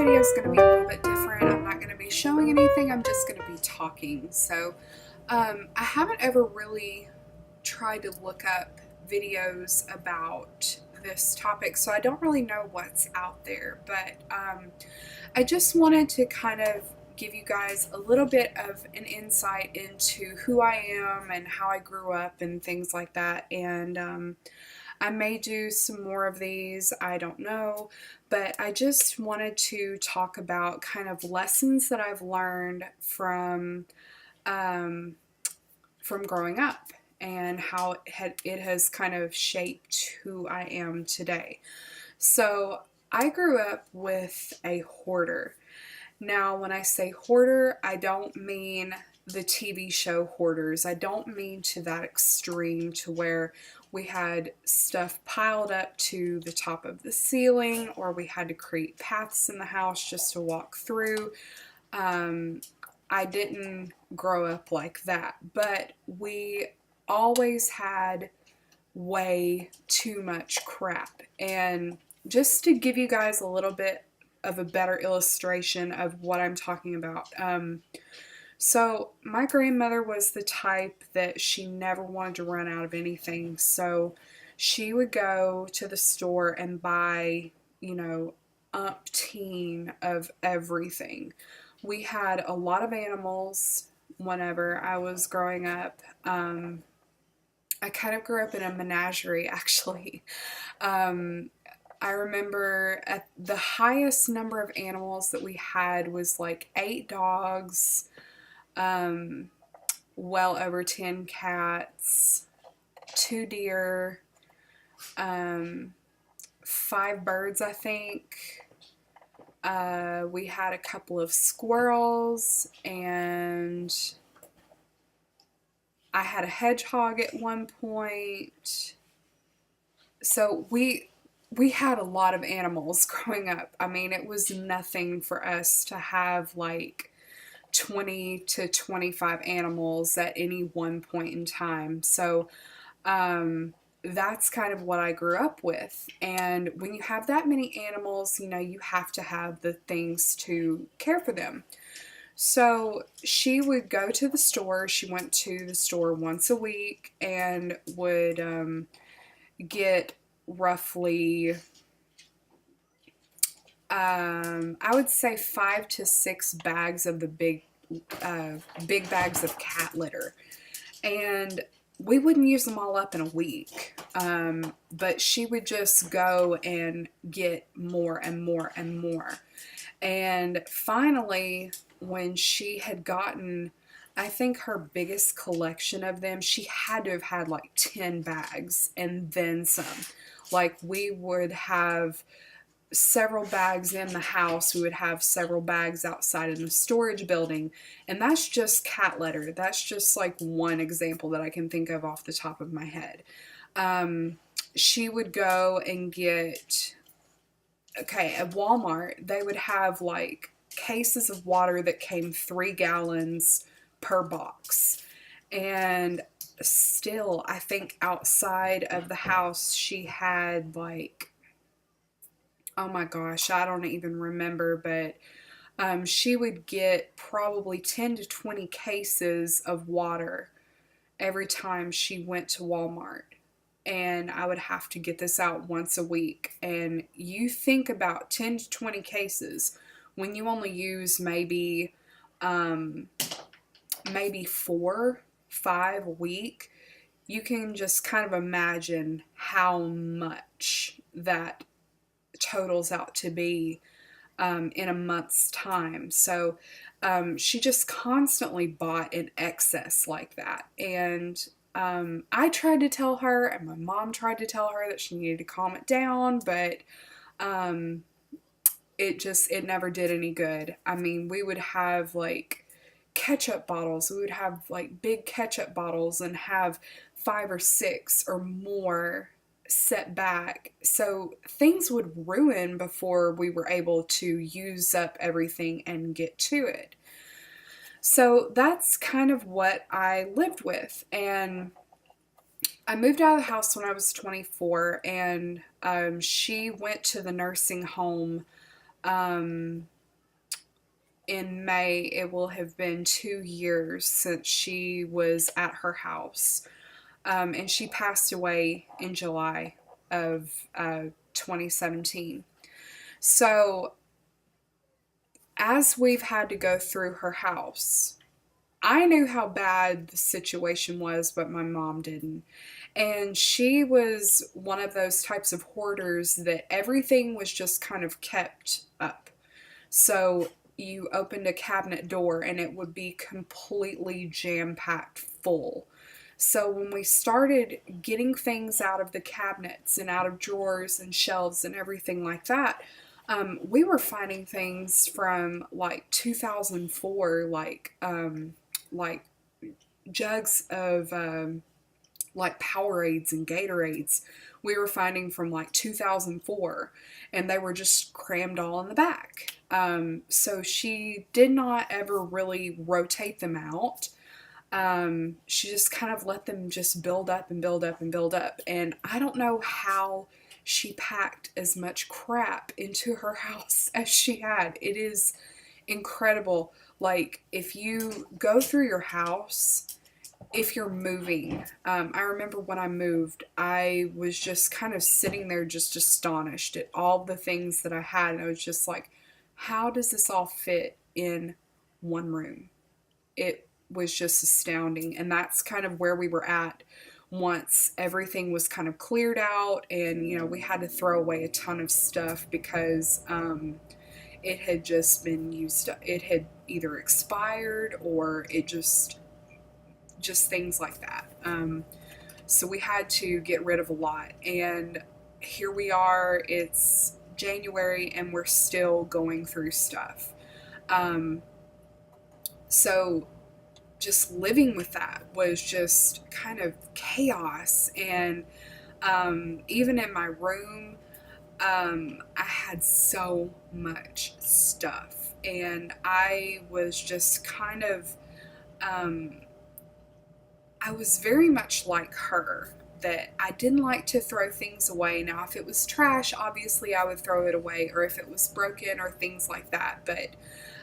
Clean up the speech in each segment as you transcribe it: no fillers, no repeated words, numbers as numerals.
video is going to be a little bit different. I'm not going to be showing anything, I'm just going to be talking. So I haven't ever really tried to look up videos about this topic, so I don't really know what's out there, but I just wanted to kind of give you guys a little bit of an insight into who I am and how I grew up and things like that. And I may do some more of these, I don't know, but I just wanted to talk about kind of lessons that I've learned um, from growing up and how it has kind of shaped who I am today. So I grew up with a hoarder. Now, when I say hoarder, I don't mean the TV show Hoarders. I don't mean to that extreme to where we had stuff piled up to the top of the ceiling or we had to create paths in the house just to walk through. I didn't grow up like that, but we always had way too much crap. And just to give you guys a little bit of a better illustration of what I'm talking about. So my grandmother was the type that she never wanted to run out of anything. So she would go to the store and buy, umpteen of everything. We had a lot of animals whenever I was growing up. I kind of grew up in a menagerie, actually. I remember at the highest number of animals that we had was like 8 dogs, um, well over 10 cats, 2 deer, 5 birds, I think. We had a couple of squirrels, and I had a hedgehog at one point. So we had a lot of animals growing up. I mean, it was nothing for us to have like 20 to 25 animals at any one point in time. So that's kind of what I grew up with. And when you have that many animals, you have to have the things to care for them. So she would go to the store. She went to the store once a week and would get roughly, I would say 5 to 6 bags of the big bags of cat litter. And we wouldn't use them all up in a week. But she would just go and get more and more and more. And finally, when she had gotten, I think, her biggest collection of them, she had to have had like 10 bags and then some. Like, we would have several bags in the house, we would have several bags outside in the storage building, and that's just cat litter. That's just like one example that I can think of off the top of my head. She would go and get, okay, at Walmart, they would have like cases of water that came 3 gallons per box. And still, I think outside of the house, she had like, oh my gosh, I don't even remember, but she would get probably 10 to 20 cases of water every time she went to Walmart. And I would have to get this out once a week. And you think about 10 to 20 cases when you only use maybe 4, 5 a week. You can just kind of imagine how much that totals out to be in a month's time. So she just constantly bought in excess like that. And I tried to tell her, and my mom tried to tell her that she needed to calm it down, but it never did any good. I mean, we would have like ketchup bottles. We would have like big ketchup bottles and have 5 or 6 or more set back. So things would ruin before we were able to use up everything and get to it. So that's kind of what I lived with. And I moved out of the house when I was 24, and she went to the nursing home in May, it will have been 2 years since she was at her house. And she passed away in July of 2017. So, as we've had to go through her house, I knew how bad the situation was, but my mom didn't. And she was one of those types of hoarders that everything was just kind of kept up. So you opened a cabinet door and it would be completely jam-packed full. So when we started getting things out of the cabinets and out of drawers and shelves and everything like that, we were finding things from like 2004, like jugs of like Powerades and Gatorades we were finding from like 2004, and they were just crammed all in the back. So she did not ever really rotate them out. She just kind of let them just build up and build up and build up. And I don't know how she packed as much crap into her house as she had. It is incredible. Like, if you go through your house, if you're moving, I remember when I moved, I was just kind of sitting there just astonished at all the things that I had. And I was just like, how does this all fit in one room? It was just astounding. And that's kind of where we were at once everything was kind of cleared out, and we had to throw away a ton of stuff because it had just been used up. It had either expired or it just things like that. So we had to get rid of a lot, and here we are. It's January and we're still going through stuff. So just living with that was just kind of chaos. And even in my room, I had so much stuff, and I was just kind of I was very much like her, that I didn't like to throw things away. Now, if it was trash, obviously I would throw it away, or if it was broken or things like that. But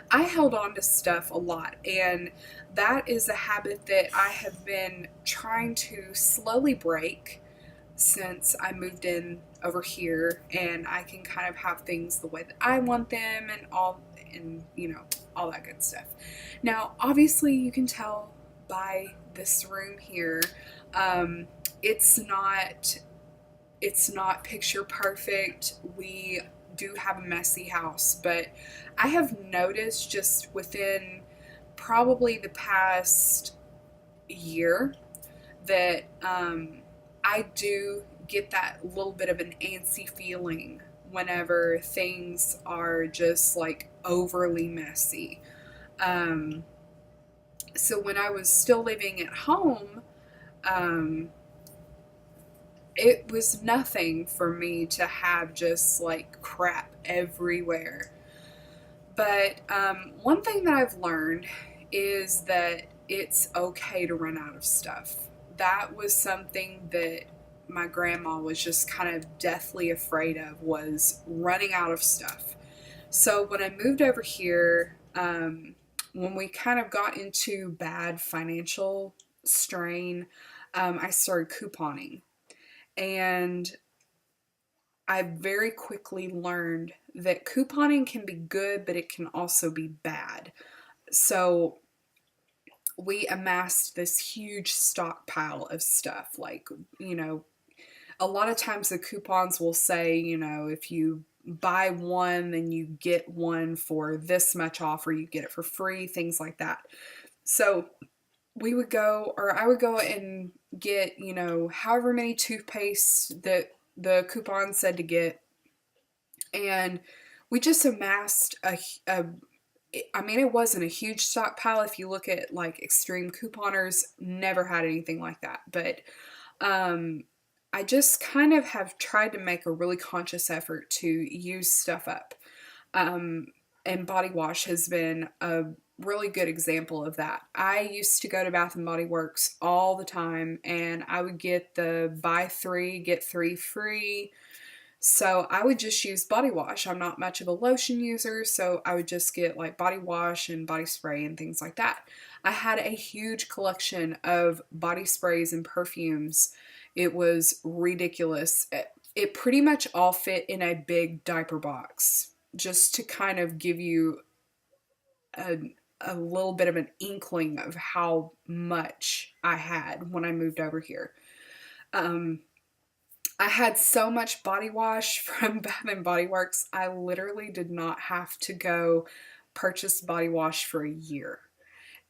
I held on to stuff a lot, and that is a habit that I have been trying to slowly break since I moved in over here, and I can kind of have things the way that I want them and all, and all that good stuff. Now, obviously you can tell by this room here, it's not picture perfect. We do have a messy house, but I have noticed just within probably the past year that I do get that little bit of an antsy feeling whenever things are just like overly messy. So when I was still living at home, it was nothing for me to have just like crap everywhere. But one thing that I've learned is that it's okay to run out of stuff. That was something that my grandma was just kind of deathly afraid of, was running out of stuff. So when I moved over here, when we kind of got into bad financial strain, I started couponing. And I very quickly learned that couponing can be good, but it can also be bad. So we amassed this huge stockpile of stuff. Like, a lot of times the coupons will say, if you buy one, then you get one for this much off, or you get it for free, things like that. So we would go, or I would go and get, however many toothpaste that the coupon said to get. And we just amassed it wasn't a huge stockpile. If you look at like extreme couponers, never had anything like that. But I just kind of have tried to make a really conscious effort to use stuff up. And body wash has been a really good example of that. I used to go to Bath and Body Works all the time, and I would get the buy three, get three free So I would just use body wash. I'm not much of a lotion user, so I would just get like body wash and body spray and things like that. I had a huge collection of body sprays and perfumes. It was ridiculous. It pretty much all fit in a big diaper box, just to kind of give you a little bit of an inkling of how much I had when I moved over here. Um, I had so much body wash from Bath and Body Works. I literally did not have to go purchase body wash for a year.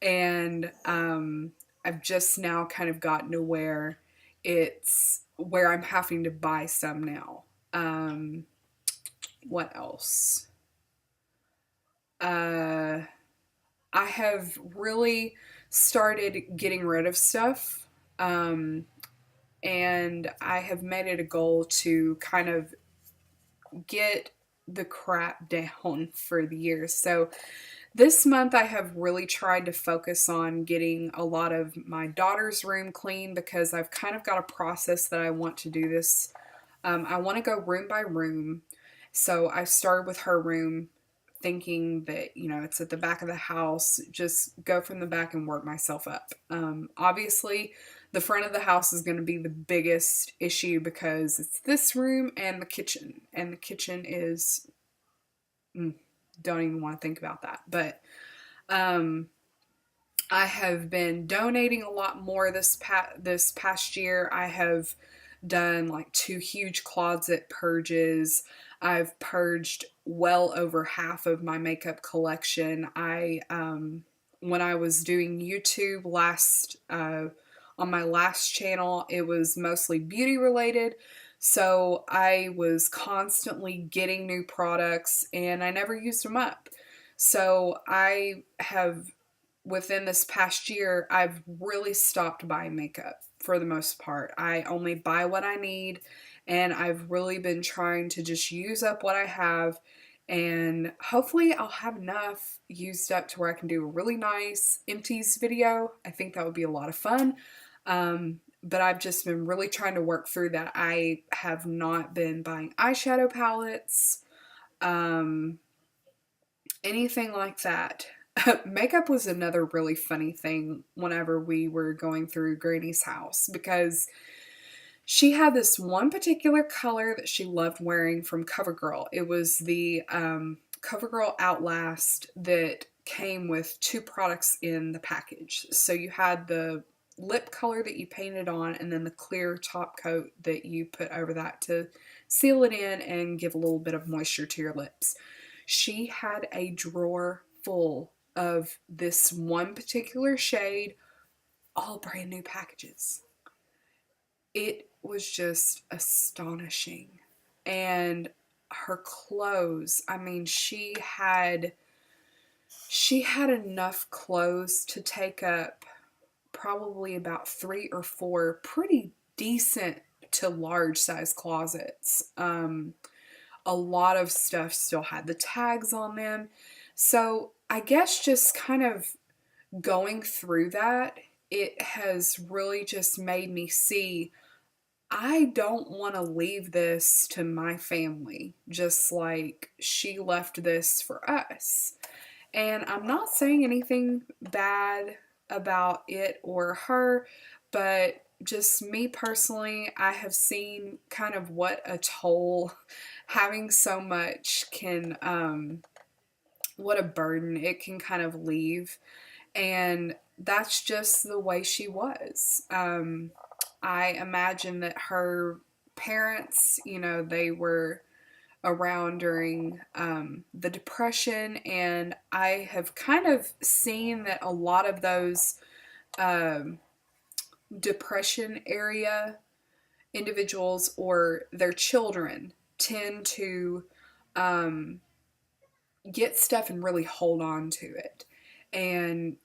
And I've just now kind of gotten to where it's where I'm having to buy some now. Um, what else? Uh, I have really started getting rid of stuff. Um, and I have made it a goal to kind of get the crap down for the year. So this month I have really tried to focus on getting a lot of my daughter's room clean because I've kind of got a process that I want to do this. I want to go room by room. So I started with her room thinking that, it's at the back of the house, just go from the back and work myself up. Obviously, the front of the house is going to be the biggest issue because it's this room and the kitchen. And the kitchen is, don't even want to think about that. But um, I have been donating a lot more this past year. I have done like 2 huge closet purges. I've purged well over half of my makeup collection. When I was doing YouTube on my last channel, it was mostly beauty related. So I was constantly getting new products and I never used them up. So I have within this past year, I've really stopped buying makeup for the most part. I only buy what I need, and I've really been trying to just use up what I have. And hopefully, I'll have enough used up to where I can do a really nice empties video. I think that would be a lot of fun. But I've just been really trying to work through that. I have not been buying eyeshadow palettes. Um, Anything like that. Makeup was another really funny thing whenever we were going through Granny's house because she had this one particular color that she loved wearing from CoverGirl. It was the CoverGirl Outlast that came with 2 products in the package. So you had the lip color that you painted on and then the clear top coat that you put over that to seal it in and give a little bit of moisture to your lips. She had a drawer full of this one particular shade, all brand new packages. It was just astonishing. And her clothes, I mean, she had enough clothes to take up probably about 3 or 4 pretty decent to large size closets. A lot of stuff still had the tags on them. So I guess just kind of going through that, it has really just made me see I don't want to leave this to my family, just like she left this for us. And I'm not saying anything bad about it or her, but just me personally, I have seen kind of what a toll having so much what a burden it can kind of leave. And that's just the way she was. I imagine that her parents, they were around during the Depression, and I have kind of seen that a lot of those um, Depression area individuals or their children tend to um, get stuff and really hold on to it. And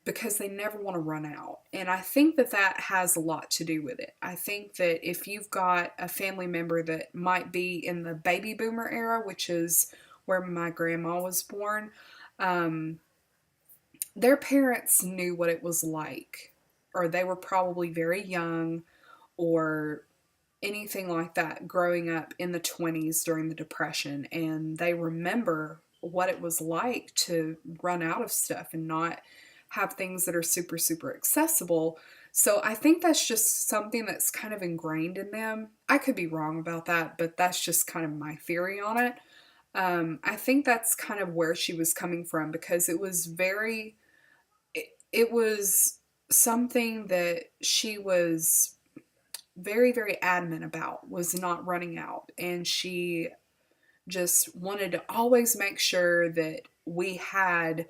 because they never want to run out. And I think that that has a lot to do with it. I think that if you've got a family member that might be in the baby boomer era, which is where my grandma was born, um, their parents knew what it was like, or they were probably very young, or anything like that growing up in the 20s during the Depression, and they remember what it was like to run out of stuff and not have things that are super, super accessible. So I think that's just something that's kind of ingrained in them. I could be wrong about that, but that's just kind of my theory on it. I think that's kind of where she was coming from, because it was something that she was very, very adamant about, was not running out. And she just wanted to always make sure that we had,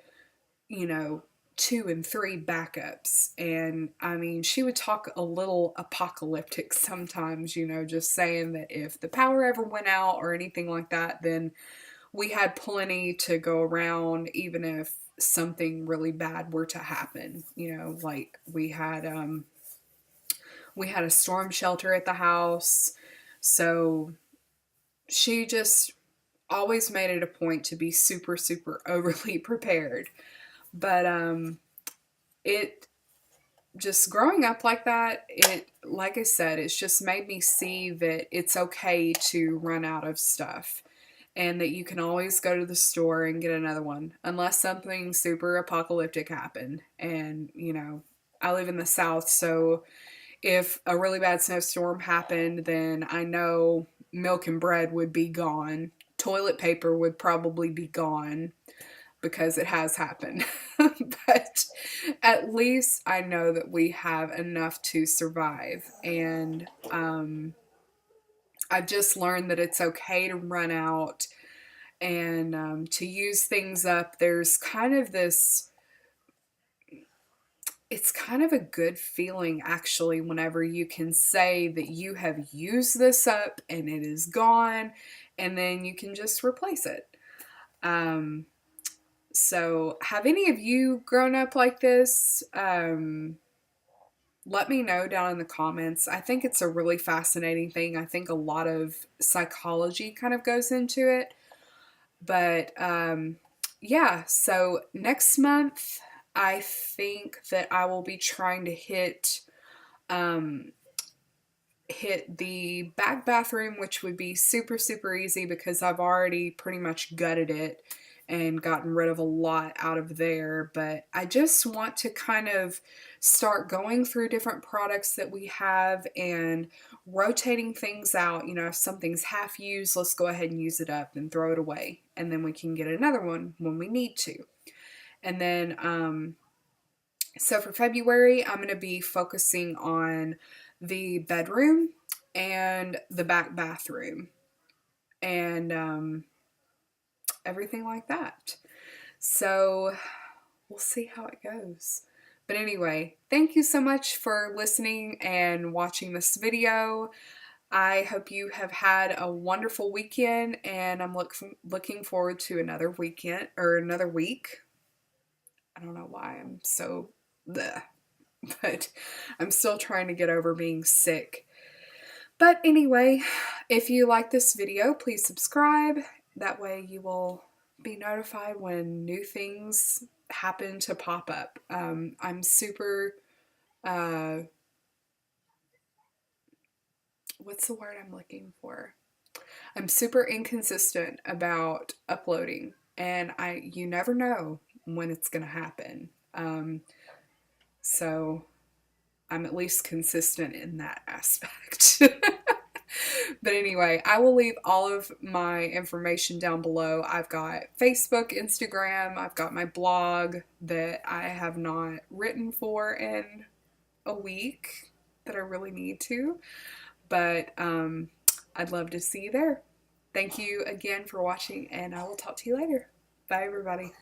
you know, 2 and 3 backups. And I mean, she would talk a little apocalyptic sometimes, just saying that if the power ever went out or anything like that, then we had plenty to go around, even if something really bad were to happen. Like we had a storm shelter at the house. So she just always made it a point to be super, super overly prepared. But it just growing up like that, like I said, it's just made me see that it's okay to run out of stuff, and that you can always go to the store and get another one unless something super apocalyptic happened. And I live in the South, so if a really bad snowstorm happened, then I know milk and bread would be gone. Toilet paper would probably be gone, because it has happened. But at least I know that we have enough to survive. And I've just learned that it's okay to run out and to use things up. There's kind of this, it's kind of a good feeling actually whenever you can say that you have used this up and it is gone, and then you can just replace it. So have any of you grown up like this? Let me know down in the comments. I think it's a really fascinating thing. I think a lot of psychology kind of goes into it. But yeah, so next month, I think that I will be trying to hit the back bathroom, which would be super, super easy because I've already pretty much gutted it and gotten rid of a lot out of there. But I just want to kind of start going through different products that we have and rotating things out. If something's half used, let's go ahead and use it up and throw it away, and then we can get another one when we need to. And then so for February, I'm going to be focusing on the bedroom and the back bathroom and everything like that. So we'll see how it goes. But anyway, thank you so much for listening and watching this video. I hope you have had a wonderful weekend, and I'm looking forward to another weekend or another week. I don't know why I'm so bleh, but I'm still trying to get over being sick. But anyway, if you like this video, please subscribe. That way you will be notified when new things happen to pop up. I'm super, what's the word I'm looking for? I'm super inconsistent about uploading, and you never know when it's going to happen. So I'm at least consistent in that aspect. But anyway, I will leave all of my information down below. I've got Facebook, Instagram, I've got my blog that I have not written for in a week that I really need to. But I'd love to see you there. Thank you again for watching, and I will talk to you later. Bye, everybody.